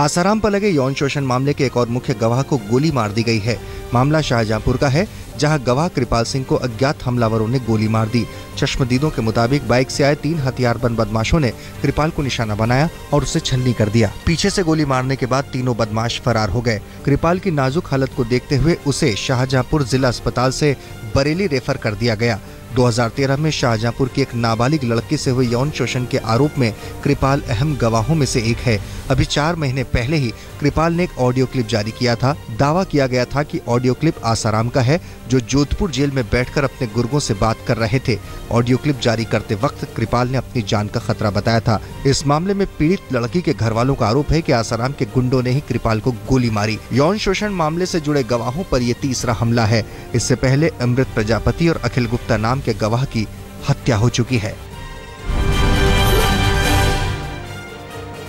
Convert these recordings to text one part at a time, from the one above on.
आसाराम पर लगे यौन शोषण मामले के एक और मुख्य गवाह को गोली मार दी गई है। मामला शाहजहांपुर का है, जहां गवाह कृपाल सिंह को अज्ञात हमलावरों ने गोली मार दी। चश्मदीदों के मुताबिक बाइक से आए 3 हथियारबंद बदमाशों ने कृपाल को निशाना बनाया और उसे छलनी कर दिया। पीछे से गोली मारने के बाद तीनों बदमाश फरार हो गए। कृपाल की नाजुक हालत को देखते हुए उसे शाहजहांपुर जिला अस्पताल से बरेली रेफर कर दिया गया। 2013 में शाहजहांपुर की एक नाबालिग लड़की से हुए यौन शोषण के आरोप में कृपाल अहम गवाहों में से एक है। अभी 4 महीने पहले ही कृपाल ने एक ऑडियो क्लिप जारी किया था। दावा किया गया था कि ऑडियो क्लिप आसाराम का है, जो जोधपुर जेल में बैठकर अपने गुर्गों से बात कर रहे थे। ऑडियो क्लिप जारी करते वक्त कृपाल ने अपनी जान का खतरा बताया था। इस मामले में पीड़ित लड़की के घर वालों का आरोप है कि आसाराम के गुंडों ने ही कृपाल को गोली मारी। यौन शोषण मामले से जुड़े गवाहों पर यह तीसरा हमला है। इससे पहले अमृत प्रजापति और अखिल गुप्ता नाम के गवाह की हत्या हो चुकी है।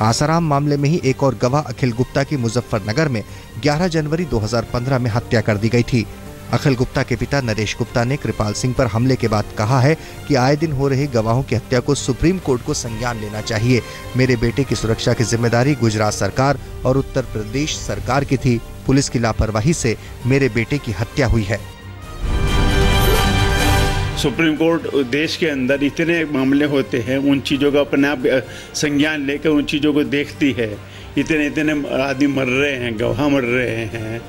आसाराम मामले में ही एक और गवाह अखिल गुप्ता की मुजफ्फरनगर में 11 जनवरी 2015 में हत्या कर दी गई थी। अखिल गुप्ता के पिता नरेश गुप्ता ने कृपाल सिंह पर हमले के बाद कहा है कि आए दिन हो रही गवाहों की हत्या को सुप्रीम कोर्ट को संज्ञान लेना चाहिए। मेरे बेटे की सुरक्षा की जिम्मेदारी गुजरात सरकार और उत्तर प्रदेश सरकार की थी। पुलिस की लापरवाही से मेरे बेटे की हत्या हुई है। सुप्रीम कोर्ट देश के अंदर इतने मामले होते हैं, उन चीज़ों का अपने आप संज्ञान लेकर उन चीज़ों को देखती है। इतने आदमी मर रहे हैं, गवाह मर रहे हैं,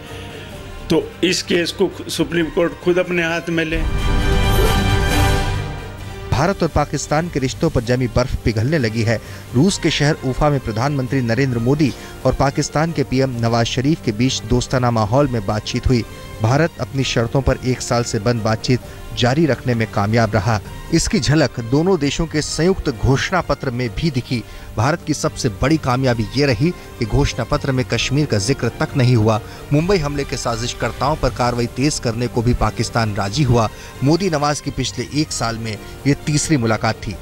तो इस केस को सुप्रीम कोर्ट खुद अपने हाथ में ले। भारत और पाकिस्तान के रिश्तों पर जमी बर्फ पिघलने लगी है। रूस के शहर उफा में प्रधानमंत्री नरेंद्र मोदी और पाकिस्तान के पीएम नवाज शरीफ के बीच दोस्ताना माहौल में बातचीत हुई। भारत अपनी शर्तों पर 1 साल से बंद बातचीत जारी रखने में कामयाब रहा। इसकी झलक दोनों देशों के संयुक्त घोषणा पत्र में भी दिखी। भारत की सबसे बड़ी कामयाबी ये रही कि घोषणा पत्र में कश्मीर का जिक्र तक नहीं हुआ। मुंबई हमले के साजिशकर्ताओं पर कार्रवाई तेज करने को भी पाकिस्तान राजी हुआ। मोदी नवाज की पिछले 1 साल में ये तीसरी मुलाकात थी।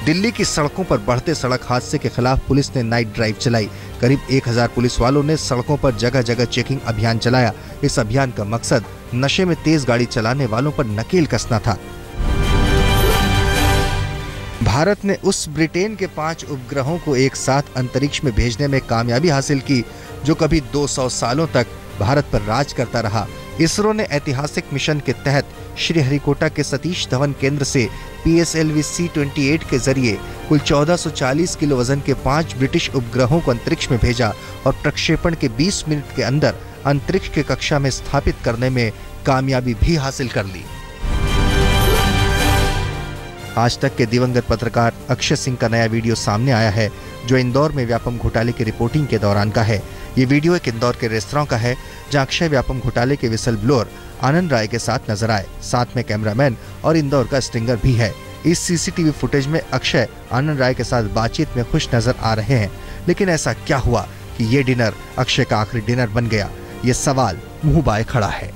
दिल्ली की सड़कों पर बढ़ते सड़क हादसे के खिलाफ पुलिस ने नाइट ड्राइव चलाई। करीब 1000 पुलिस वालों ने सड़कों पर जगह जगह चेकिंग अभियान चलाया। इस अभियान का मकसद नशे में तेज गाड़ी चलाने वालों पर नकेल कसना था। भारत ने उस ब्रिटेन के 5 उपग्रहों को एक साथ अंतरिक्ष में भेजने में कामयाबी हासिल की, जो कभी 200 सालों तक भारत पर राज करता रहा। इसरो ने ऐतिहासिक मिशन के तहत श्रीहरिकोटा के सतीश धवन केंद्र से PSLV C-28 के जरिए कुल 1440 किलो वजन के 5 ब्रिटिश उपग्रहों को अंतरिक्ष में भेजा और प्रक्षेपण के 20 मिनट के अंदर अंतरिक्ष के कक्षा में स्थापित करने में कामयाबी भी हासिल कर ली। आज तक के दिवंगत पत्रकार अक्षय सिंह का नया वीडियो सामने आया है, जो इंदौर में व्यापम घोटाले की रिपोर्टिंग के दौरान का है। ये वीडियो एक इंदौर के रेस्तरां का है, जहां अक्षय व्यापम घोटाले के विसल ब्लोअर आनंद राय के साथ नजर आए। साथ में कैमरामैन और इंदौर का स्टिंगर भी है। इस CCTV फुटेज में अक्षय आनंद राय के साथ बातचीत में खुश नजर आ रहे हैं। लेकिन ऐसा क्या हुआ कि ये डिनर अक्षय का आखिरी डिनर बन गया? ये सवाल मुंह बाए खड़ा है।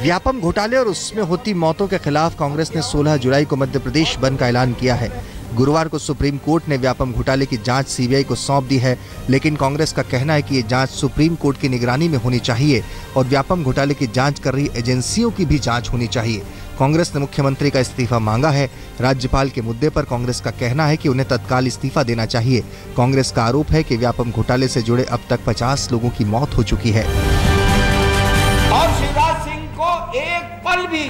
व्यापम घोटाले और उसमें होती मौतों के खिलाफ कांग्रेस ने 16 जुलाई को मध्य प्रदेश बंद का ऐलान किया है। गुरुवार को सुप्रीम कोर्ट ने व्यापम घोटाले की जांच CBI को सौंप दी है, लेकिन कांग्रेस का कहना है कि ये जांच सुप्रीम कोर्ट की निगरानी में होनी चाहिए और व्यापम घोटाले की जांच कर रही एजेंसियों की भी जांच होनी चाहिए। कांग्रेस ने मुख्यमंत्री का इस्तीफा मांगा है। राज्यपाल के मुद्दे पर कांग्रेस का कहना है कि उन्हें तत्काल इस्तीफा देना चाहिए। कांग्रेस का आरोप है कि व्यापम घोटाले से जुड़े अब तक 50 लोगों की मौत हो चुकी है और शिवराज सिंह को एक पल भी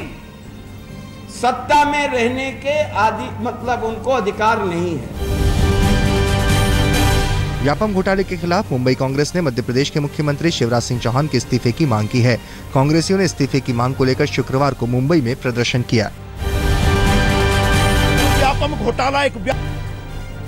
सत्ता में रहने के उनको अधिकार नहीं है। व्यापम घोटाले के खिलाफ मुंबई कांग्रेस ने मध्य प्रदेश के मुख्यमंत्री शिवराज सिंह चौहान के इस्तीफे की मांग की है। कांग्रेसियों ने इस्तीफे की मांग को लेकर शुक्रवार को मुंबई में प्रदर्शन किया। व्यापम घोटाला एक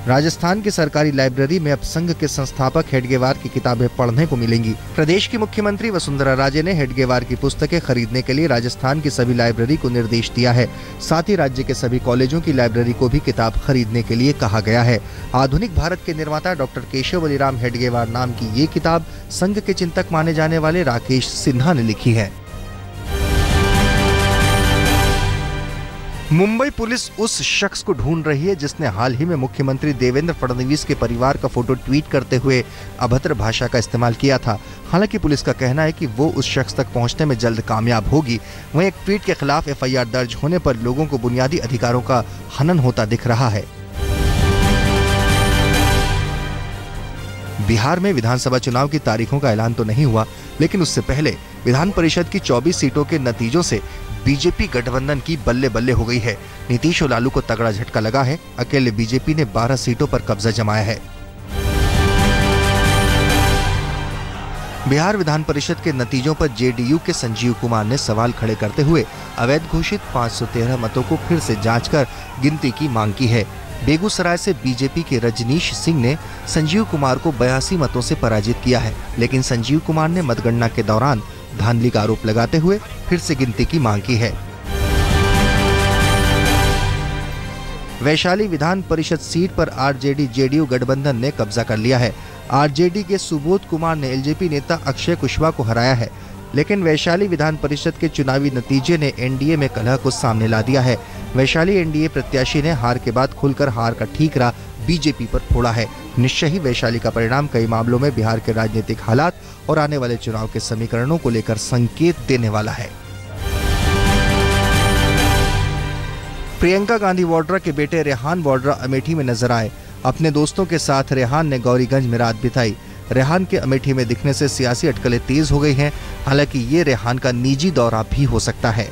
राजस्थान की सरकारी लाइब्रेरी में अब संघ के संस्थापक हेडगेवार की किताबें पढ़ने को मिलेंगी। प्रदेश की मुख्यमंत्री वसुंधरा राजे ने हेडगेवार की पुस्तकें खरीदने के लिए राजस्थान की सभी लाइब्रेरी को निर्देश दिया है। साथ ही राज्य के सभी कॉलेजों की लाइब्रेरी को भी किताब खरीदने के लिए कहा गया है। आधुनिक भारत के निर्माता डॉक्टर केशव बलिराम हेडगेवार नाम की ये किताब संघ के चिंतक माने जाने वाले राकेश सिन्हा ने लिखी है। मुंबई पुलिस उस शख्स को ढूंढ रही है जिसने हाल ही में मुख्यमंत्री देवेंद्र फडणवीस के परिवार का फोटो ट्वीट करते हुए अभद्र भाषा का इस्तेमाल किया था। हालांकि पुलिस का कहना है कि वो उस शख्स तक पहुंचने में जल्द कामयाब होगी। वहीं एक ट्वीट के खिलाफ एफआईआर दर्ज होने पर लोगों को बुनियादी अधिकारों का हनन होता दिख रहा है। बिहार में विधानसभा चुनाव की तारीखों का ऐलान तो नहीं हुआ, लेकिन उससे पहले विधान परिषद की 24 सीटों के नतीजों से बीजेपी गठबंधन की बल्ले बल्ले हो गई है। नीतीश और लालू को तगड़ा झटका लगा है। अकेले बीजेपी ने 12 सीटों पर कब्जा जमाया है। बिहार विधान परिषद के नतीजों पर जेडीयू के संजीव कुमार ने सवाल खड़े करते हुए अवैध घोषित 513 मतों को फिर से जांचकर गिनती की मांग की है। बेगूसराय से बीजेपी के रजनीश सिंह ने संजीव कुमार को 82 मतों से पराजित किया है, लेकिन संजीव कुमार ने मतगणना के दौरान धांधली का आरोप लगाते हुए फिर से गिनती की मांग की है। वैशाली विधान परिषद सीट पर आरजेडी जेडीयू गठबंधन ने कब्जा कर लिया है। आरजेडी के सुबोध कुमार ने एलजेपी नेता अक्षय कुशवाहा को हराया है, लेकिन वैशाली विधान परिषद के चुनावी नतीजे ने एनडीए में कलह को सामने ला दिया है। वैशाली एनडीए प्रत्याशी ने हार के बाद खुलकर हार का ठीकरा बीजेपी पर फोड़ा है। निश्चय ही वैशाली का परिणाम कई मामलों में बिहार के राजनीतिक हालात और आने वाले चुनाव के समीकरणों को लेकर संकेत देने वाला है। प्रियंका गांधी वाड्रा के बेटे रेहान वाड्रा अमेठी में नजर आए। अपने दोस्तों के साथ रेहान ने गौरीगंज में रात बिताई। रेहान के अमेठी में दिखने से सियासी अटकलें तेज हो गई हैं। हालांकि ये रेहान का निजी दौरा भी हो सकता है।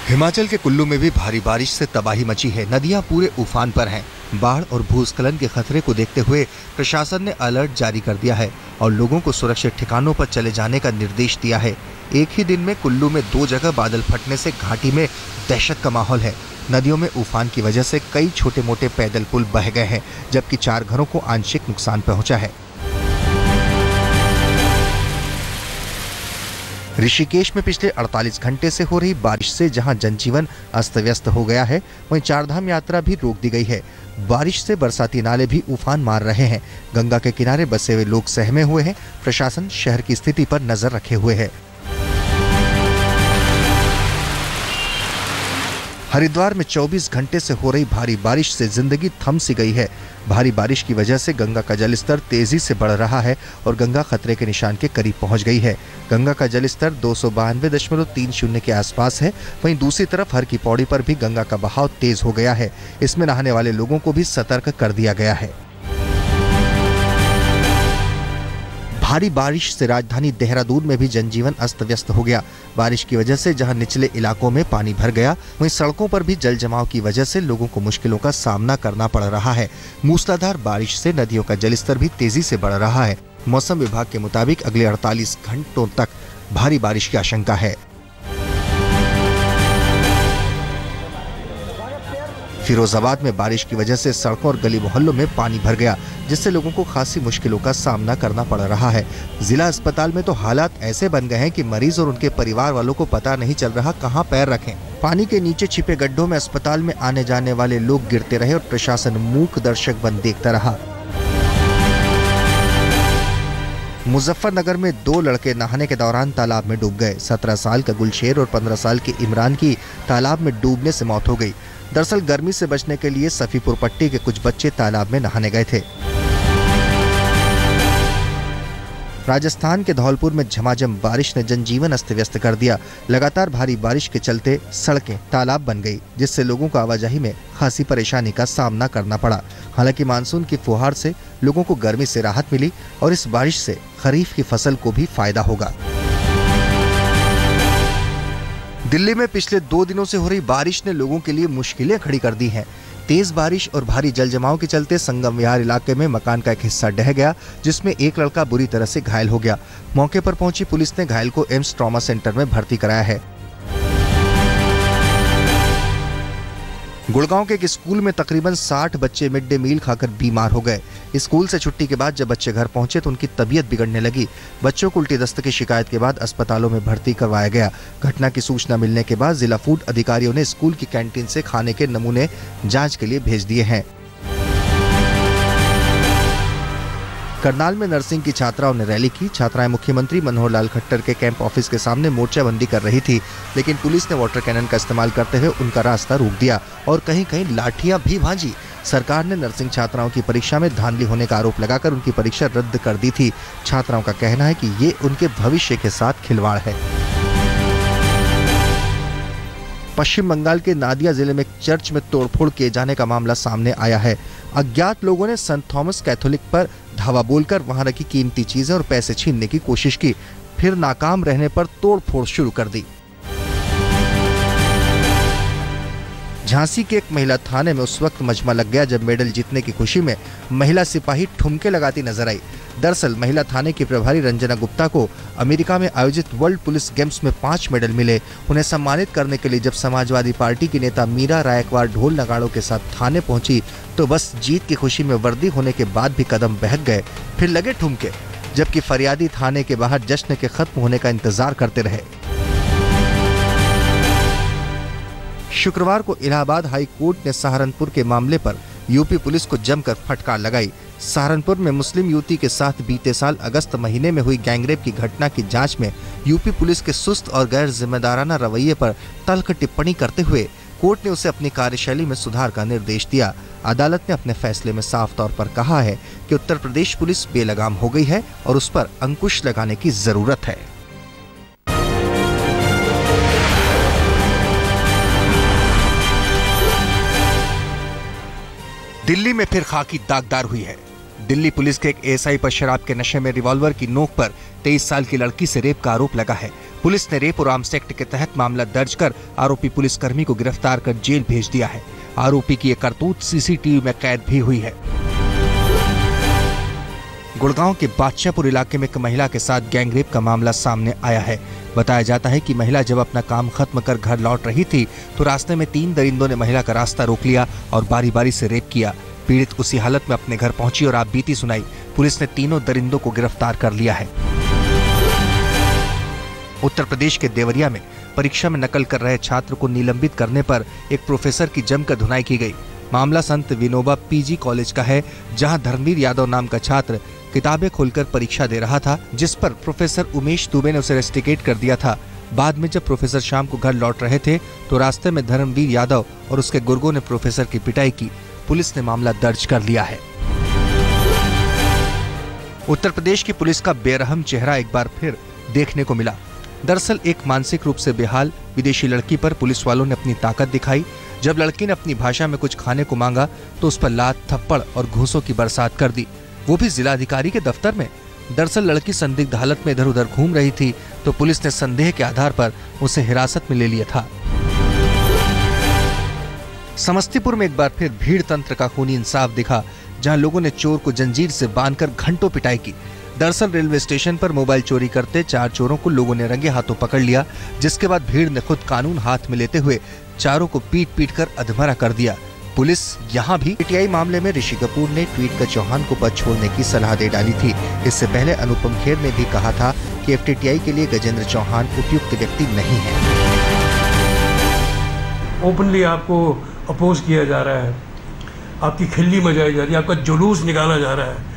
हिमाचल के कुल्लू में भी भारी बारिश से तबाही मची है। नदियां पूरे उफान पर हैं। बाढ़ और भूस्खलन के खतरे को देखते हुए प्रशासन ने अलर्ट जारी कर दिया है और लोगों को सुरक्षित ठिकानों पर चले जाने का निर्देश दिया है। एक ही दिन में कुल्लू में 2 जगह बादल फटने से घाटी में दहशत का माहौल है। नदियों में उफान की वजह से कई छोटे मोटे पैदल पुल बह गए हैं, जबकि 4 घरों को आंशिक नुकसान पहुंचा है। ऋषिकेश में पिछले 48 घंटे से हो रही बारिश से जहां जनजीवन अस्त व्यस्त हो गया है, वहीं चारधाम यात्रा भी रोक दी गई है। बारिश से बरसाती नाले भी उफान मार रहे हैं। गंगा के किनारे बसे हुए लोग सहमे हुए हैं। प्रशासन शहर की स्थिति पर नजर रखे हुए है। हरिद्वार में 24 घंटे से हो रही भारी बारिश से जिंदगी थम सी गई है। भारी बारिश की वजह से गंगा का जलस्तर तेजी से बढ़ रहा है और गंगा खतरे के निशान के करीब पहुंच गई है। गंगा का जलस्तर 292.30 के आसपास है। वहीं दूसरी तरफ हर की पौड़ी पर भी गंगा का बहाव तेज हो गया है। इसमें नहाने वाले लोगों को भी सतर्क कर दिया गया है। भारी बारिश से राजधानी देहरादून में भी जनजीवन अस्त व्यस्त हो गया। बारिश की वजह से जहां निचले इलाकों में पानी भर गया, वहीं सड़कों पर भी जल जमाव की वजह से लोगों को मुश्किलों का सामना करना पड़ रहा है। मूसलाधार बारिश से नदियों का जलस्तर भी तेजी से बढ़ रहा है। मौसम विभाग के मुताबिक अगले 48 घंटों तक भारी बारिश की आशंका है। फिरोजाबाद में बारिश की वजह से सड़कों और गली मोहल्लों में पानी भर गया, जिससे लोगों को खासी मुश्किलों का सामना करना पड़ रहा है। जिला अस्पताल में तो हालात ऐसे बन गए हैं कि मरीज और उनके परिवार वालों को पता नहीं चल रहा कहां पैर रखें। पानी के नीचे छिपे गड्ढों में अस्पताल में आने जाने वाले लोग गिरते रहे और प्रशासन मूक दर्शक बन देखता रहा। मुजफ्फरनगर में 2 लड़के नहाने के दौरान तालाब में डूब गए। 17 साल का गुलशेर और 15 साल के इमरान की तालाब में डूबने से मौत हो गई। दरअसल गर्मी से बचने के लिए सफीपुर पट्टी के कुछ बच्चे तालाब में नहाने गए थे। राजस्थान के धौलपुर में झमाझम बारिश ने जनजीवन अस्त व्यस्त कर दिया। लगातार भारी बारिश के चलते सड़कें तालाब बन गई, जिससे लोगों को आवाजाही में खासी परेशानी का सामना करना पड़ा। हालांकि मानसून की फुहार से लोगों को गर्मी से राहत मिली और इस बारिश से खरीफ की फसल को भी फायदा होगा। दिल्ली में पिछले 2 दिनों से हो रही बारिश ने लोगों के लिए मुश्किलें खड़ी कर दी हैं। तेज बारिश और भारी जल जमाव के चलते संगम विहार इलाके में मकान का एक हिस्सा ढह गया, जिसमें एक लड़का बुरी तरह से घायल हो गया। मौके पर पहुंची पुलिस ने घायल को एम्स ट्रॉमा सेंटर में भर्ती कराया है। गुड़गांव के एक स्कूल में तकरीबन 60 बच्चे मिड डे मील खाकर बीमार हो गए। स्कूल से छुट्टी के बाद जब बच्चे घर पहुंचे तो उनकी तबीयत बिगड़ने लगी। बच्चों को उल्टी दस्त की शिकायत के बाद अस्पतालों में भर्ती करवाया गया। घटना की सूचना मिलने के बाद जिला फूड अधिकारियों ने स्कूल की कैंटीन से खाने के नमूने जांच के लिए भेज दिए हैं। करनाल में नर्सिंग की छात्राओं ने रैली की। छात्राएं मुख्यमंत्री मनोहर लाल खट्टर के कैंप ऑफिस के सामने मोर्चाबंदी कर रही थी, लेकिन पुलिस ने वाटर कैनन का इस्तेमाल करते हुए उनका रास्ता रोक दिया और कहीं कहीं लाठियां भी भांजी। सरकार ने नर्सिंग छात्राओं की परीक्षा में धांधली होने का आरोप लगाकर उनकी परीक्षा रद्द कर दी थी। छात्राओं का कहना है कि ये उनके भविष्य के साथ खिलवाड़ है। पश्चिम बंगाल के नादिया जिले में एक चर्च में तोड़फोड़ किए जाने का मामला सामने आया है। अज्ञात लोगों ने संत थॉमस कैथोलिक पर धावा बोलकर वहां रखी कीमती चीजें और पैसे छीनने की कोशिश की, फिर नाकाम रहने पर तोड़फोड़ शुरू कर दी। झांसी के एक महिला थाने में उस वक्त मजमा लग गया जब मेडल जीतने की खुशी में महिला सिपाही ठुमके लगाती नजर आई। दरअसल महिला थाने की प्रभारी रंजना गुप्ता को अमेरिका में आयोजित वर्ल्ड पुलिस गेम्स में 5 मेडल मिले। उन्हें सम्मानित करने के लिए जब समाजवादी पार्टी की नेता मीरा रायकवाड़ ढोल नगाड़ों के साथ थाने पहुंची तो बस जीत की खुशी में वर्दी होने के बाद भी कदम बहक गए, फिर लगे ठुमके, जबकि फरियादी थाने के बाहर जश्न के खत्म होने का इंतजार करते रहे। शुक्रवार को इलाहाबाद हाई कोर्ट ने सहारनपुर के मामले पर यूपी पुलिस को जमकर फटकार लगाई। सहारनपुर में मुस्लिम युवती के साथ बीते साल अगस्त महीने में हुई गैंगरेप की घटना की जांच में यूपी पुलिस के सुस्त और गैर जिम्मेदाराना रवैये पर तल्ख टिप्पणी करते हुए कोर्ट ने उसे अपनी कार्यशैली में सुधार का निर्देश दिया। अदालत ने अपने फैसले में साफ तौर पर कहा है कि उत्तर प्रदेश पुलिस बेलगाम हो गई है और उस पर अंकुश लगाने की जरूरत है। दिल्ली में फिर खाकी दागदार हुई है। दिल्ली पुलिस के एक एएसआई पर शराब के नशे में रिवॉल्वर की नोक पर 23 साल की लड़की से रेप का आरोप लगा है। पुलिस ने रेप और आर्म्स एक्ट के तहत मामला दर्ज कर आरोपी पुलिसकर्मी को गिरफ्तार कर जेल भेज दिया है। आरोपी की ये करतूत सीसीटीवी में कैद भी हुई है। गुड़गांव के बादशाहपुर इलाके में एक महिला के साथ गैंगरेप का मामला सामने आया है। बताया जाता है कि महिला जब अपना काम खत्म कर घर लौट रही थी तो रास्ते में 3 दरिंदों ने महिला का रास्ता रोक लिया और बारी बारी से रेप किया। पीड़ित उसी हालत में अपने घर पहुंची और आप बीती सुनाई। पुलिस ने तीनों दरिंदों को गिरफ्तार कर लिया है। उत्तर प्रदेश के देवरिया में परीक्षा में नकल कर रहे छात्र को निलंबित करने पर एक प्रोफेसर की जमकर धुनाई की गई। मामला संत विनोबा पीजी कॉलेज का है, जहां धर्मवीर यादव नाम का छात्र किताबें खोलकर परीक्षा दे रहा था, जिस पर प्रोफेसर उमेश दुबे ने उसे रेस्टिकेट कर दिया था। बाद में जब प्रोफेसर शाम को घर लौट रहे थे तो रास्ते में धर्मवीर यादव और उसके गुर्गों ने प्रोफेसर की पिटाई की। पुलिस ने मामला दर्ज कर लिया है। उत्तर प्रदेश की पुलिस का बेरहम चेहरा एक बार फिर देखने को मिला। दरअसल एक मानसिक रूप से बेहाल विदेशी लड़की पर पुलिस वालों ने अपनी ताकत दिखाई। जब लड़की ने अपनी भाषा में कुछ खाने को मांगा तो उस पर लात, थप्पड़ और घूंसों की बरसात कर दी, वो भी जिलाधिकारी के दफ्तर में। दरअसल लड़की संदिग्ध हालत में इधर उधर घूम रही थी तो पुलिस ने संदेह के आधार पर उसे हिरासत में ले लिया था। समस्तीपुर में एक बार फिर भीड़ तंत्र का खूनी इंसाफ दिखा, जहां लोगों ने चोर को जंजीर से बांधकर घंटों पिटाई की। दरअसल रेलवे स्टेशन पर मोबाइल चोरी करते 4 चोरों को लोगों ने रंगे हाथों पकड़ लिया, जिसके बाद भीड़ ने खुद कानून हाथ में लेते हुए चारों को पीट पीट कर अधमरा कर दिया। पुलिस यहाँ भी पीटीआई मामले में ऋषि कपूर ने ट्वीट कर चौहान को पद छोड़ने की सलाह दे डाली थी। इससे पहले अनुपम खेर ने भी कहा था कि एफटीटीआई के लिए गजेंद्र चौहान उपयुक्त व्यक्ति नहीं है। ओपनली आपको अपोज किया जा रहा है, आपकी खिल्ली मचाई जा रही है, आपका जुलूस निकाला जा रहा है,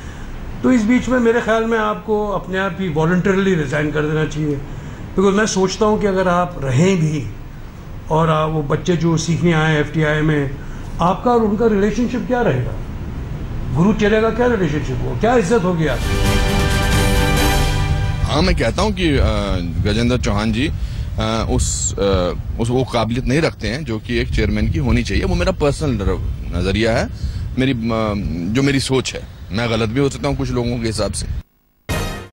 तो इस बीच में मेरे ख्याल में आपको अपने आप ही वॉलंटरली रिज़ाइन कर देना चाहिए। बिकॉज मैं सोचता हूँ कि अगर आप रहें भी और वो बच्चे जो सीखने आए एफटीआई में, आपका और उनका रिलेशनशिप क्या रहेगा? गुरु चेले का क्या रिलेशनशिप हो, क्या इज्जत होगी आपकी? हाँ, मैं कहता हूँ कि गजेंद्र चौहान जी उस वो काबिलियत नहीं रखते हैं जो कि एक चेयरमैन की होनी चाहिए। वो मेरा पर्सनल नजरिया है, जो मेरी सोच है। मैं गलत भी हो सकता हूँ कुछ लोगों के हिसाब से।